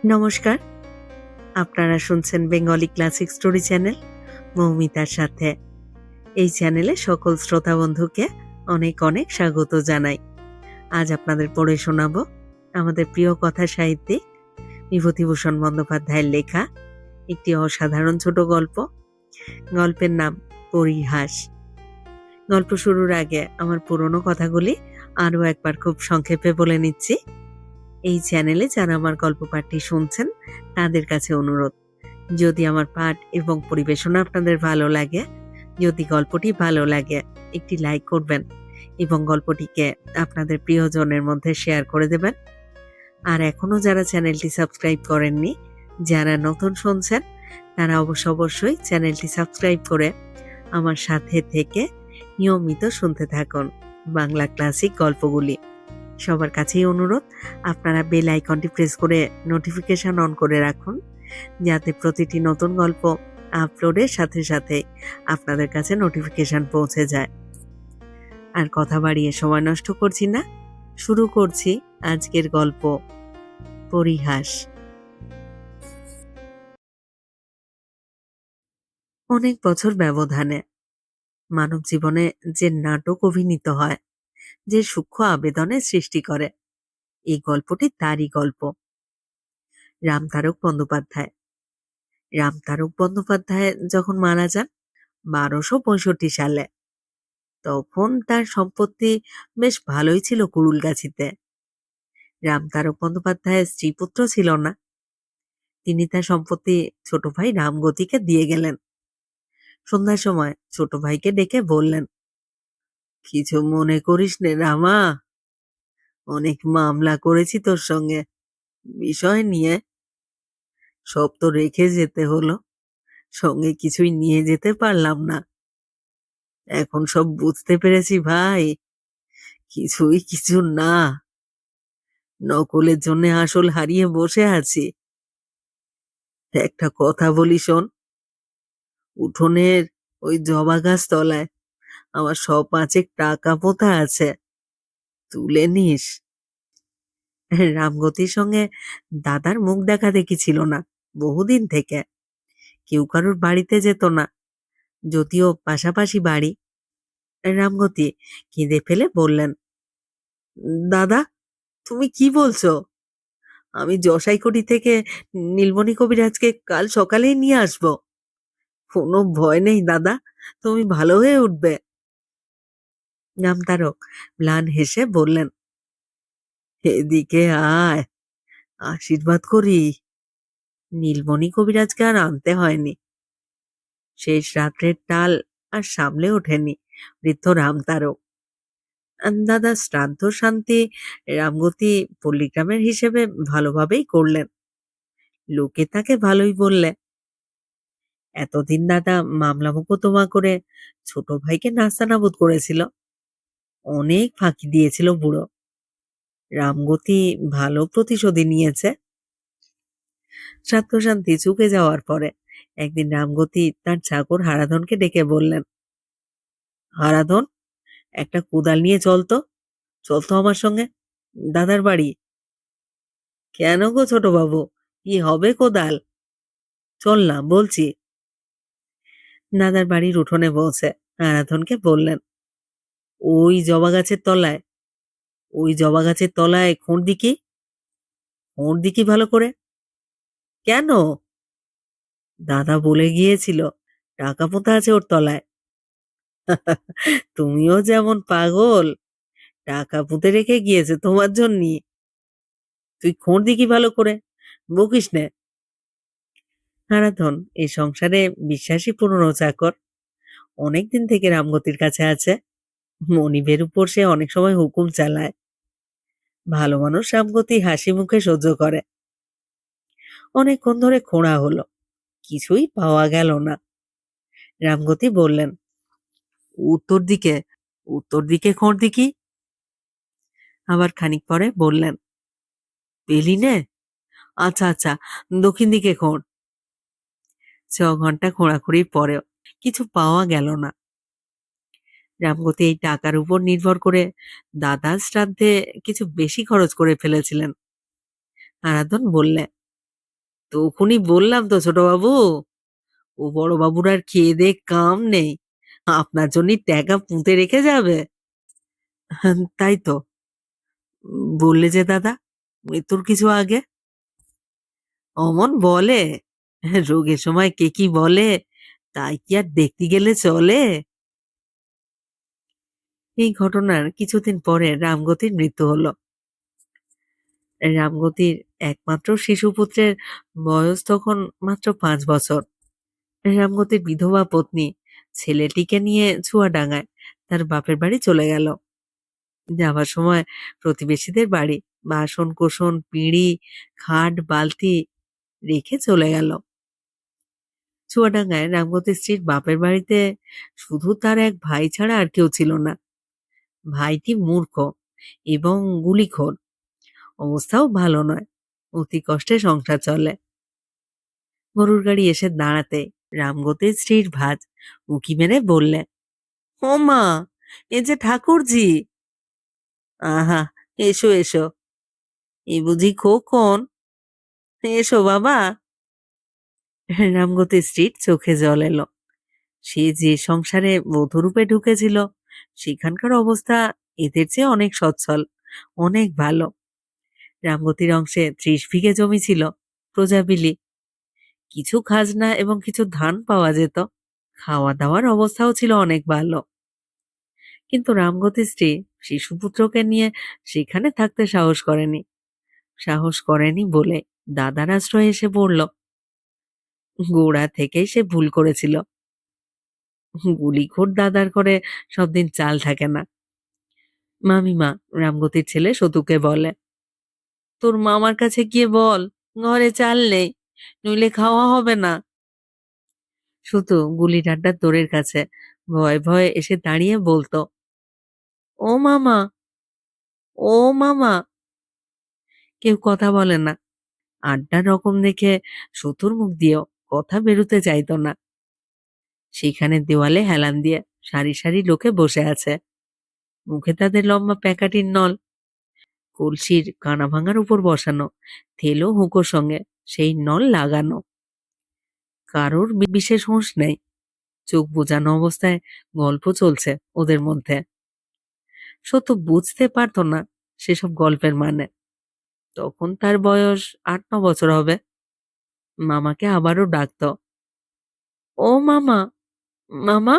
নমস্কার, আপনারা শুনছেন বেঙ্গলি ক্লাসিক স্টোরি চ্যানেল মৌমিতার সাথে। এই চ্যানেলে সকল শ্রোতা বন্ধুকে অনেক অনেক স্বাগত জানাই। আজ আপনাদের পড়ে শোনাবো আমাদের প্রিয় কথা সাহিত্যিক বিভূতিভূষণ বন্দ্যোপাধ্যায়ের লেখা একটি অসাধারণ ছোট গল্প। গল্পের নাম পরিহাস। গল্প শুরুর আগে আমার পুরনো কথাগুলি আরও একবার খুব সংক্ষেপে বলে নিচ্ছি। এই চ্যানেলে যারা আমার গল্প পাঠটি শুনছেন তাদের কাছে অনুরোধ, যদি আমার পাঠ এবং পরিবেশনা আপনাদের ভালো লাগে, যদি গল্পটি ভালো লাগে, একটি লাইক করবেন এবং গল্পটিকে আপনাদের প্রিয়জনের মধ্যে শেয়ার করে দেবেন। আর এখনও যারা চ্যানেলটি সাবস্ক্রাইব করেননি, যারা নতুন শুনছেন, তারা অবশ্যই চ্যানেলটি সাবস্ক্রাইব করে আমার সাথে থেকে নিয়মিত শুনতে থাকুন বাংলা ক্লাসিক গল্পগুলি। সবার কাছেই অনুরোধ, আপনারা বেল আইকনটি প্রেস করে নোটিফিকেশন অন করে রাখুন, যাতে প্রতিটি নতুন গল্প আপলোডের সাথে সাথে আপনাদের কাছে নোটিফিকেশন পৌঁছে যায়। আর কথা বাড়িয়ে সময় নষ্ট করছি না, শুরু করছি আজকের গল্প পরিহাস। অনেক বছর ব্যবধানে মানব জীবনে যে নাটক অভিনীত হয়, যে সূক্ষ্ম আবেদনের সৃষ্টি করে, এই গল্পটি তারই গল্প। রামতারক বন্দ্যোপাধ্যায়। রামতারক বন্দ্যোপাধ্যায় যখন মারা যান 1265 সালে, তখন তার সম্পত্তি বেশ ভালোই ছিল কুড়ুলগাছিতে। রামতারক বন্দ্যোপাধ্যায়ের স্ত্রীপুত্র ছিল না। তিনি তার সম্পত্তি ছোট ভাই রামগতিকে দিয়ে গেলেন। সন্ধ্যার সময় ছোট ভাইকে ডেকে বললেন, কিছু মনে করিস নে রামা, অনেক মামলা করেছি তোর সঙ্গে, বিষয় নিয়ে সব তো রেখে যেতে হলো, সঙ্গে কিছুই নিয়ে যেতে পারলাম না। এখন সব বুঝতে পেরেছি ভাই, কিছুই কিছু না, নকলের জন্য আসল হারিয়ে বসে আছি। একটা কথা বলি শোন, উঠোনের ওই জবা গাছ তলায় আমার 5 টাকা পোঁতা আছে, তুলে নিস। রামগতির সঙ্গে দাদার মুখ দেখা দেখি ছিল না বহুদিন থেকে। কেউ কারোর বাড়িতে যেত না, যদিও পাশাপাশি বাড়ি। রামগতি কেঁদে ফেলে বললেন, দাদা, তুমি কি বলছো? আমি জসাইকুটি থেকে নীলমণি কবিরাজকে কাল সকালেই নিয়ে আসবো। কোনো ভয় নেই দাদা, তুমি ভালো হয়ে উঠবে। রামতারক ম্লান হেসে বললেন, এদিকে আয়, আশীর্বাদ করি। নীলমণি কবিরাজকে আর আনতে হয়নি। শেষ রাত্রের টাল আর সামলে ওঠেনি বৃদ্ধ রামতারক। দাদা শ্রাদ্ধ শান্তি রামগতি পল্লীগ্রামের হিসেবে ভালোভাবেই করলেন। লোকে তাকে ভালোই বললে। এতদিন দাদা মামলা মোকদ্দমা করে ছোট ভাইকে নাস্তানাবুদ করেছিল, অনেক ফাঁকি দিয়েছিল বুড়ো। রামগতি ভালো প্রতিশোধী নিয়েছে। শ্রাদ্ধ শান্তি চুকে যাওয়ার পরে একদিন রামগতি তার চাকর হারাধনকে ডেকে বললেন, হারাধন, একটা কোদাল নিয়ে চলতো, চলতো আমার সঙ্গে দাদার বাড়ি। কেন গো ছোট বাবু, কি হবে কোদাল? চল না বলছি। দাদার বাড়ির উঠোনে বসে হারাধনকে বললেন, ওই জবা গাছের তলায়, ওই জবা গাছের তলায় খোঁড় দিকি, খোঁড় দিকি ভালো করে। কেন? দাদা বলে গিয়েছিল টাকা পোঁতা আছে ওর তলায়। তুমিও যেমন পাগল, টাকা পুঁতে রেখে গিয়েছে তোমার জন্যই। তুই খোঁড় দিকি ভালো করে, বকিস নে। হারাধন এই সংসারে বিশ্বাসী পুরনো চাকর, অনেকদিন থেকে রামগতির কাছে আছে। মনিবের উপর সে অনেক সময় হুকুম চালায়। ভালো মানুষ রামগতি হাসি মুখে সহ্য করে। অনেকক্ষণ ধরে খোঁড়া হলো, কিছুই পাওয়া গেল না। রামগতি বললেন, উত্তর দিকে, উত্তর দিকে খোঁড় দিকি। আবার খানিক পরে বললেন, পেলি নে? আচ্ছা আচ্ছা, দক্ষিণ দিকে খোঁড়। 6 ঘন্টা খোঁড়াখুড়ির পরেও কিছু পাওয়া গেল না। রামগতি এই টাকার উপর নির্ভর করে দাদার শ্রাদ্ধে কিছু বেশি খরচ করে ফেলেছিলেন। হারাধন বললে, তখনই বললাম তো ছোট বাবু, ও বড় বাবুর আর খেয়ে দেয়ে কাম নেই, আপনার জন্যই টাকা পুঁতে রেখে যাবে। তাই তো। বললে যে দাদা, মৃত্যুর কিছু আগে। অমন বলে, রোগের সময় কে কি বলে, তাই কি আর দেখতে গেলে চলে। এই ঘটনার কিছুদিন পরে রামগতির মৃত্যু হলো। রামগতির একমাত্র শিশুপুত্রের বয়স তখন মাত্র 5 বছর। রামগতির বিধবা পত্নী ছেলেটিকে নিয়ে চুয়াডাঙ্গায় তার বাপের বাড়ি চলে গেল। যাবার সময় প্রতিবেশীদের বাড়ি বাসন কোসন পিঁড়ি খাট বালতি রেখে চলে গেল। চুয়াডাঙ্গায় রামগতির স্ত্রীর বাপের বাড়িতে শুধু তার এক ভাই ছাড়া আর কেউ ছিল না। ভাইটি মূর্খ এবং গুলিখোর, অবস্থাও ভালো নয়, অতি কষ্টে সংসার চলে। গরুর গাড়ি এসে দাঁড়াতে রামগতির স্ত্রীর ভাজ উঁকি মেরে বললে, ও মা, এ যে ঠাকুরজি। আহা, এসো এসো, এ বুঝি খোকন, এসো বাবা। রামগতির স্ত্রীর চোখে জল এলো। সে যে সংসারে বধূরূপে ঢুকেছিল সেখানকার অবস্থা এদের চেয়ে অনেক সচ্ছল, অনেক ভালো। রামগতির অংশে 30 বিঘে জমি ছিল, প্রজাবিলি, কিছু খাজনা এবং কিছু ধান পাওয়া যেত। খাওয়া দাওয়ার অবস্থাও ছিল অনেক ভালো। কিন্তু রামগতির স্ত্রী শিশুপুত্রকে নিয়ে সেখানে থাকতে সাহস করেনি। সাহস করেনি বলে দাদার আশ্রয়ে এসে পড়ল। গোড়া থেকেই সে ভুল করেছিল। গুলিখোর দাদার ঘরে সব দিন চাল থাকে না। মামিমা রামগতির ছেলে সতুকে বলে, তোর মামার কাছে গিয়ে বল ঘরে চাল নেই, নইলে খাওয়া হবে না। সতু গুলি ডান্ডার দোরের কাছে ভয়ে ভয়ে এসে দাঁড়িয়ে বলতো, ও মামা, ও মামা। কেউ কথা বলে না। আড্ডার রকম দেখে সতুর মুখ দিয়েও কথা বেরুতে চাইতো না। সেখানে দেওয়ালে হেলান দিয়ে সারি সারি লোকে বসে আছে। মুখে তাদের লম্বা প্যাকাটির নল, কলসির কানা ভাঙার উপর বসানো, থেলো হুঁকোর সঙ্গে সেই নল লাগানো। কারোর বিশেষ হুঁশ নেই, চোখ বোজানো অবস্থায় গল্প চলছে ওদের মধ্যে। সত্য বুঝতে পারতো না সেসব গল্পের মানে। তখন তার বয়স 8-9 বছর হবে। মামাকে আবারও ডাকতো, ও মামা, মামা।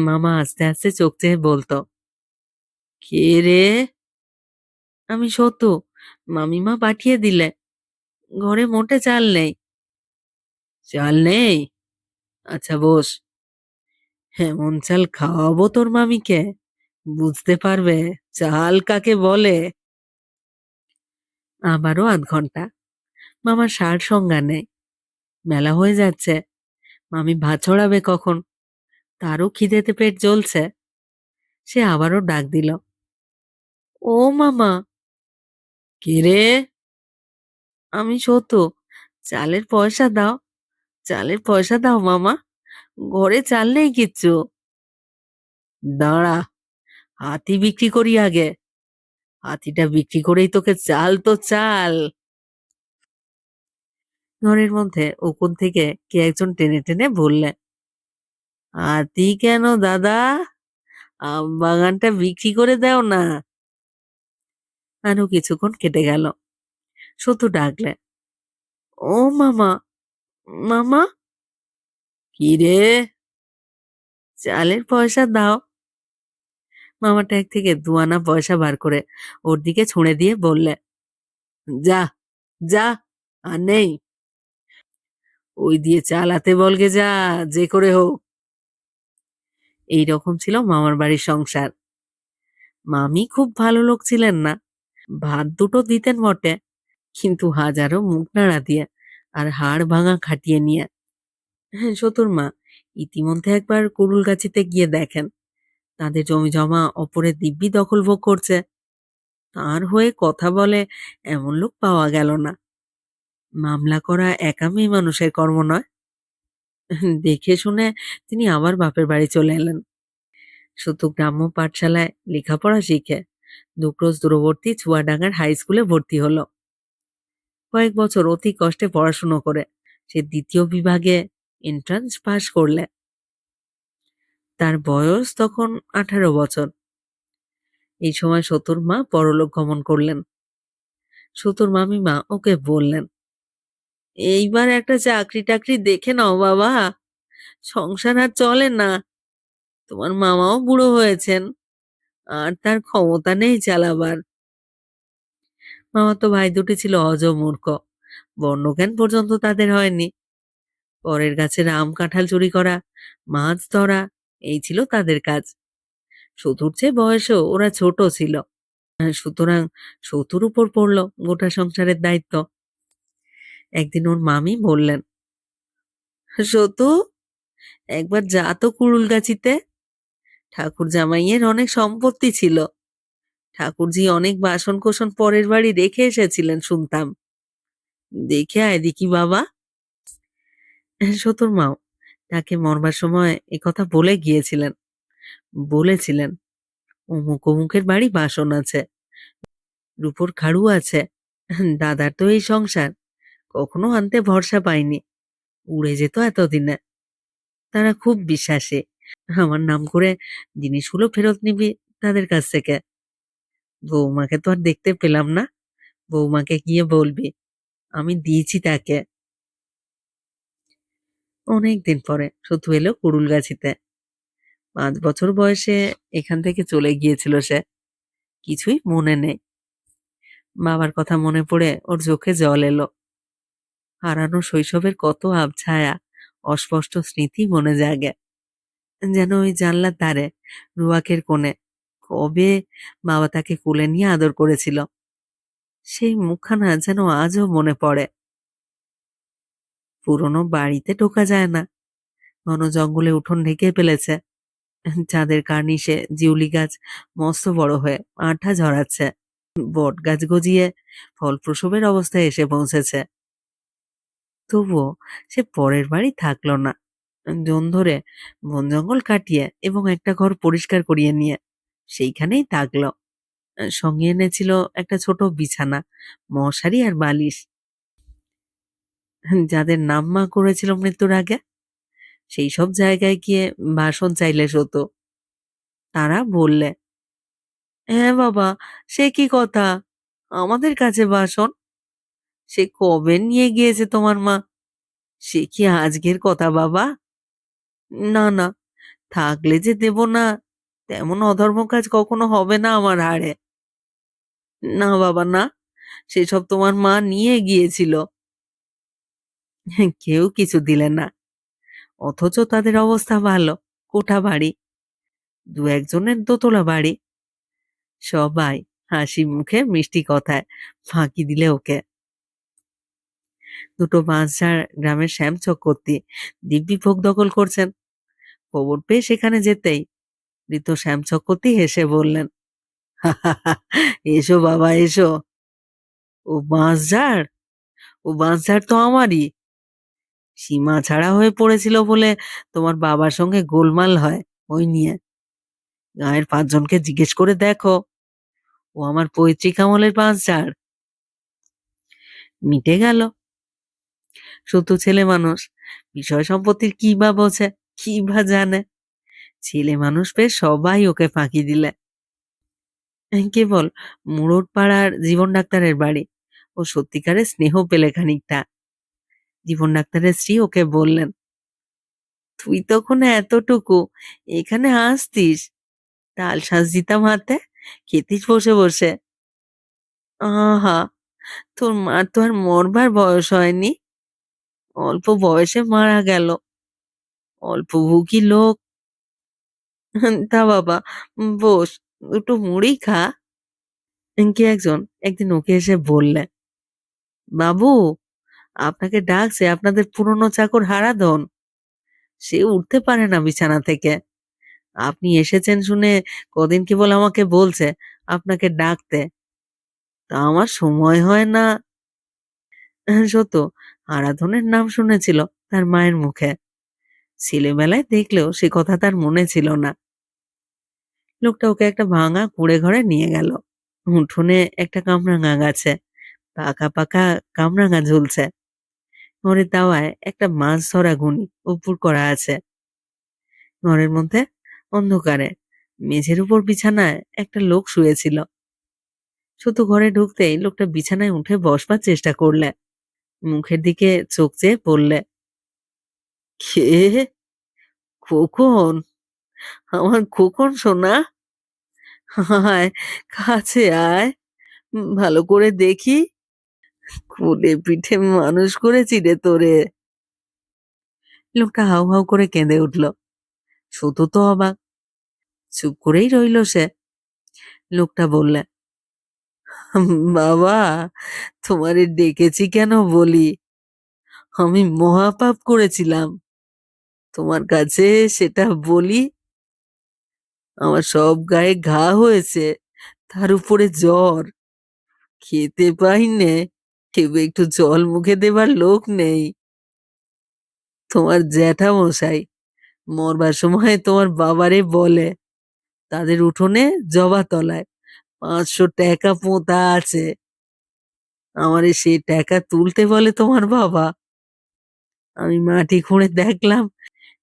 মামা আস্তে আস্তে চোখ চেয়ে বলতো, কে রে? আমি সতু, মামিমা পাঠিয়ে দিলে, ঘরে মোটে চাল নেই। চাল নেই? আচ্ছা বস, এমন চাল খাওয়াবো তোর মামিকে, বুঝতে পারবে চাল কাকে বলে। আবারও আধ ঘন্টা। মামার সার সংজ্ঞা নেই। বেলা হয়ে যাচ্ছে, মামি ভাত ছড়াবে কখন, তারও খিদেতে পেট জ্বলছে। সে আবারও ডাক দিল, ও মামা। কে রে? আমি সতু, চালের পয়সা দাও, চালের পয়সা দাও মামা, ঘরে চাল নেই কিচ্ছু। দাঁড়া, হাতি বিক্রি করি আগে, হাতিটা বিক্রি করেই তোকে চাল তো চাল। ঘরের মধ্যে উকুন থেকে কে একজন টেনে টেনে বললে, হাতি কেন দাদা, আম বাগানটা বিক্রি করে দাও না। আরো কিছুক্ষণ কেটে গেল। সতু ডাকলে, ও মামা, মামা। কি রে? চালের পয়সা দাও। মামা ট্যাগ থেকে 2 আনা পয়সা বার করে ওর দিকে ছুঁড়ে দিয়ে বললে, যা, যা, আর নেই, ওই দিয়ে চালাতে বলগে যা, যে করে হোক। এই রকম ছিল মামার বাড়ির সংসার। মামি খুব ভালো লোক ছিলেন না, ভাত দুটো দিতেন বটে, কিন্তু হাজারো মুখ নাড়া দিয়ে আর হাড় ভাঙা খাটিয়ে নিয়ে। হ্যাঁ, সতুর মা ইতিমধ্যে একবার কুড়ুলগাছিতে গিয়ে দেখেন তাদের জমি জমা অপরের দিব্যি দখল ভোগ করছে। তার হয়ে কথা বলে এমন লোক পাওয়া গেল না। মামলা করা একা মেয়ে মানুষের কর্ম নয়। দেখে শুনে তিনি আবার বাপের বাড়ি চলে এলেন। শুধু গ্রাম্য পাঠশালায় লেখাপড়া শিখে দুক্রোশ দূরবর্তী চুয়াডাঙ্গার হাই স্কুলে ভর্তি হলো। কয়েক বছর অতি কষ্টে পড়াশুনো করে সে দ্বিতীয় বিভাগে এন্ট্রান্স পাশ করলে। তার বয়স তখন 18 বছর। এই সময় সতুর মা পরলোক গমন করলেন। সতুর মামিমা ওকে বললেন, এইবার একটা চাকরি টাকরি দেখে নাও বাবা, সংসার আর চলে না। তোমার মামাও বুড়ো হয়েছেন, আর তার ক্ষমতা নেই চালাবার। মামাতো ভাই দুটি ছিল অজমূর্খ, বর্ণজ্ঞান পর্যন্ত তাদের হয়নি। পরের গাছের আম কাঁঠাল চুরি করা, মাছ ধরা, এই ছিল তাদের কাজ। শতুর চেয়ে বয়সেও ওরা ছোট ছিল, সুতরাং শতুর উপর পড়ল গোটা সংসারের দায়িত্ব। একদিন ওর মামি বললেন, সতু, একবার যা তো কুড়ুলগাছিতে। ঠাকুর জামাইয়ের অনেক সম্পত্তি ছিল, ঠাকুরজি অনেক বাসন কোসন পরের বাড়ি রেখে এসেছিলেন শুনতাম। দেখে আয় দেখি বাবা। সতুর মাও তাকে মরবার সময় কথা বলে গিয়েছিলেন। বলেছিলেন, অমুক অমুকের বাড়ি বাসন আছে, রূপোর খাড়ু আছে। দাদার তো এই সংসার কখনো আনতে ভরসা পায়নি, উড়ে যেত এতদিনে। তারা খুব বিশ্বাসী, আমার নাম করে জিনিসগুলো ফেরত নিবি তাদের কাছ থেকে। বৌমাকে তো আর দেখতে পেলাম না, বৌমাকে গিয়ে বলবি আমি দিয়েছি তাকে। অনেকদিন পরে সতু এলো কুড়ুলগাছিতে। 5 বছর বয়সে এখান থেকে চলে গিয়েছিল সে, কিছুই মনে নেই। বাবার কথা মনে পড়ে ওর চোখে জল এলো। হারানো শৈশবের কত আবছায়া, অস্পষ্ট স্মৃতি মনে জাগে। যেন ওই জানলার ধারে রুয়াকের কোণে কবে বাবা তাকে কোলে নিয়ে আদর করেছিল, সেই মুখখানা যেন আজও মনে পড়ে। পুরনো বাড়িতে ঢোকা যায় না, ঘন জঙ্গলে উঠোন ঢেকে ফেলেছে। চাঁদের কার্নিশে জিউলি গাছ মস্ত বড় হয়ে আঠা ঝরাচ্ছে, বট গাছ গজিয়ে ফল প্রসবের অবস্থায় এসে পৌঁছেছে। তবুও সে পরের বাড়ি থাকলো না। জন ধরে বন জঙ্গল কাটিয়ে এবং একটা ঘর পরিষ্কার করিয়ে নিয়ে সেইখানেই থাকলো। সঙ্গে এনেছিল একটা ছোট বিছানা, মশারি আর বালিশ। যাদের নাম মা করেছিল মৃত্যুর আগে, সেই সব জায়গায় গিয়ে বাসন চাইলে সতো। তারা বললে, হ্যাঁ বাবা, সে কি কথা, আমাদের কাছে বাসন সে কবে নিয়ে গিয়েছে তোমার মা? সে কি আজকের কথা বাবা? না না, থাকলে যে দেব না, তেমন অধর্ম কাজ কখনো হবে না আমার হাড়ে। না বাবা না, সেসব তোমার মা নিয়ে গিয়েছিল। কেউ কিছু দিলে না, অথচ তাদের অবস্থা ভালো, কোঠা বাড়ি, দু একজনের দোতলা বাড়ি। সবাই হাসি মুখে মিষ্টি কথায় ফাঁকি দিলে ওকে। দুটো বাঁশঝাড় গ্রামের শ্যাম চক্রবর্তী দিব্যি ভোগ দখল করছেন। খবর পেয়ে সেখানে যেতেই মৃত শ্যাম চক্রবর্তী হেসে বললেন, এসো বাবা এসো, ও বাঁশঝাড়, ও বাঁশঝাড় তো আমারই। সীমা ছাড়া হয়ে পড়েছিল বলে তোমার বাবার সঙ্গে গোলমাল হয় ওই নিয়ে। গায়ের 5 জনকে জিজ্ঞেস করে দেখো, ও আমার পৈতৃক আমলের বাঁশঝাড়। মিটে গেল। শুধু ছেলে মানুষ, বিষয় সম্পত্তির কি বা বোঝে, কি বা জানে। ছেলে মানুষ পেয়ে সবাই ওকে ফাঁকি দিলে। কেবল মুরুট পাড়ার জীবন ডাক্তারের বাড়ি ও সত্যিকারের স্নেহ পেলে খানিকটা। জীবন ডাক্তারের স্ত্রী ওকে বললেন, তুই তখন এতটুকু, এখানে আসতিস, ডাল শাঁস দিতাম হাতে, খেতিস বসে বসে। আহা, তোর মার তো আর মরবার বয়স হয়নি, অল্প বয়সে মারা গেল, অল্প ভুগি লোক। তা বাবা, বস, দুটো মুড়ি খা। কে একজন একদিন ওকে এসে বললে, বাবু, আপনাকে ডাকছে আপনাদের পুরনো চাকর হারাধন, সে উঠতে পারে না বিছানা থেকে। আপনি এসেছেন শুনে কদিন কেবল আমাকে বলছে আপনাকে ডাকতে, তা আমার সময় হয় না। সত্য, আরাধনের নাম শুনেছিল তার মায়ের মুখে, ছেলেবেলায় দেখলেও সে কথা তার মনে ছিল না। লোকটা ওকে একটা ভাঙা কুঁড়ে ঘরে নিয়ে গেল। উঠোনে একটা কামরাঙা গাছে পাকা পাকা কামরাঙা ঝুলছে। ঘরের দাওয়ায় একটা মাছ ধরা ঘুনি উপর করা আছে। ঘরের মধ্যে অন্ধকারে মেঝের উপর বিছানায় একটা লোক শুয়েছিল। শুধু ঘরে ঢুকতেই লোকটা বিছানায় উঠে বসবার চেষ্টা করলে, মুখের দিকে চোখ চেয়ে বললে, কে? খোকন, আমার খোকন সোনা, আয়, কাছে আয়, ভালো করে দেখি, কোলে পিঠে মানুষ করেছি রে তোরে। লোকটা হাউ হাউ করে কেঁদে উঠল। শুধু তো অবাক, চুপ করেই রইল সে। লোকটা বললে, বাবা, তোমারে ডেকেছি কেন বলি? আমি মহাপাপ করেছিলাম, তোমার কাছে সেটা বলি। আমার সব গায়ে ঘা হয়েছে, তার উপরে জ্বর, খেতে পাই নে, কেউ একটু জল মুখে দেবার লোক নেই। তোমার জ্যাঠামশাই মরবার সময় তোমার বাবারে বলে, তাদের উঠোনে জবা তলায় 500 টাকা পোঁতা আছে, আমারে সেই টাকা তুলতে বলে তোমার বাবা। আমি মাটি খুঁড়ে দেখলাম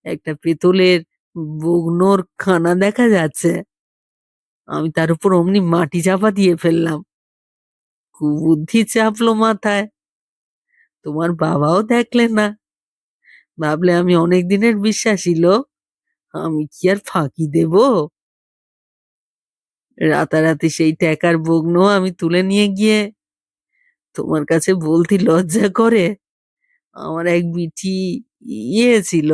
একটা পেতলের বগ্নোর খানা দেখা যাচ্ছে। আমি তার উপর অমনি মাটি চাপা দিয়ে ফেললাম। কুবুদ্ধি চাপলো মাথায়। তোমার বাবাও দেখলেন না, ভাবলে আমি অনেক দিনের বিশ্বাসী লোক, আমি কি আর ফাঁকি দেব? রাতারাতি সেই টাকার বগ্ন আমি তুলে নিয়ে গিয়ে, তোমার কাছে বলতে লজ্জা করে, আমার এক বিঠি ছিল,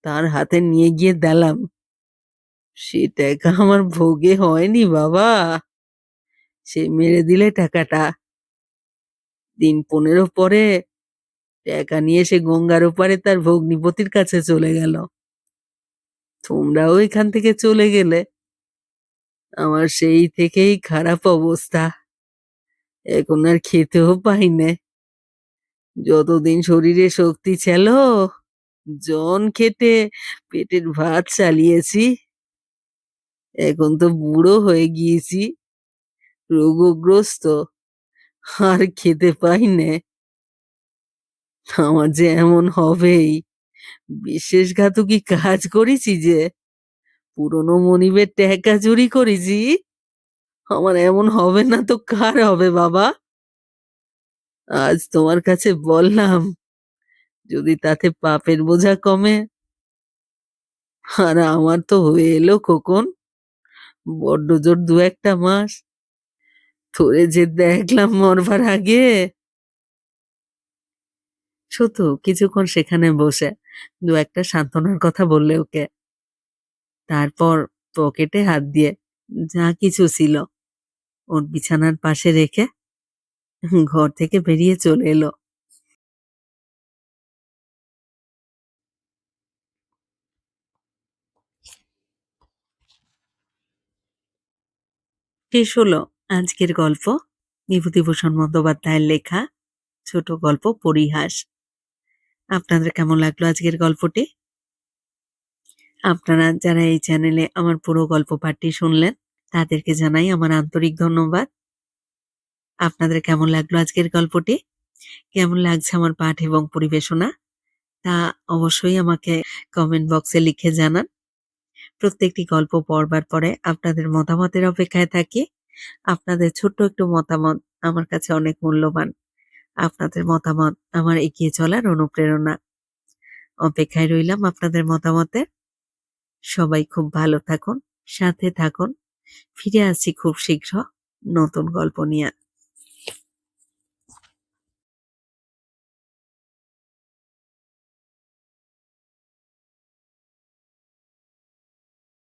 তার হাতে নিয়ে গিয়ে দিলাম। সে টাকা আমার ভোগে হয়নি বাবা, সে মেরে দিলে টাকাটা। দিন 15 পরে টাকা নিয়ে সে গঙ্গার ওপারে তার ভগ্নিপতির কাছে চলে গেল। তোমরাও এখান থেকে চলে গেলে। আমার সেই থেকেই খারাপ অবস্থা, এখন আর খেতেও পাই না। যতদিন শরীরে শক্তি ছিল, জন খেটে পেটের ভাত চালিয়েছি। এখন তো বুড়ো হয়ে গিয়েছি, রোগগ্রস্ত, আর খেতে পাই না। আমার যে এমন হবেই, বিশ্বাসঘাতকী কাজ করেছি যে, পুরনো মনিবের টাকা চুরি করেছি, আমার এমন হবে না তো কার হবে বাবা? আজ তোমার কাছে বললাম, যদি তাতে পাপের বোঝা কমে। আর আমার তো হয়ে এলো খোকন, বড্ড জোর 2-1 মাস, তোরে যে দেখলাম মরবার আগে। শুধু কিছুক্ষণ সেখানে বসে 2-1 সান্ত্বনার কথা বললে ওকে। তারপর পকেটে হাত দিয়ে যা কিছু ছিল ওর বিছানার পাশে রেখে ঘর থেকে বেরিয়ে চলে এলো। শেষ হলো আজকের গল্প, বিভূতিভূষণ বন্দ্যোপাধ্যায়ের লেখা ছোট গল্প পরিহাস। আপনাদের কেমন লাগলো আজকের গল্পটি? আপনারা যারা এই চ্যানেলে আমার পুরো গল্প পাঠটি শুনলেন, তাদেরকে জানাই আমার আন্তরিক ধন্যবাদ। আপনাদের কেমন লাগলো আজকের গল্পটি? কেমন লাগছে আমার পাঠ এবং পরিবেশনা, তা অবশ্যই আমাকে কমেন্ট বক্সে লিখে জানান। প্রত্যেকটি গল্প পড়বার পরে আপনাদের মতামতের অপেক্ষায় থাকি। আপনাদের ছোট্ট একটু মতামত আমার কাছে অনেক মূল্যবান। আপনাদের মতামত আমার এগিয়ে চলার অনুপ্রেরণা। অপেক্ষায় রইলাম আপনাদের মতামতের। সবাই খুব ভালো থাকুন, সাথে থাকুন। ফিরে আসছি খুব শীঘ্র নতুন গল্প নিয়ে।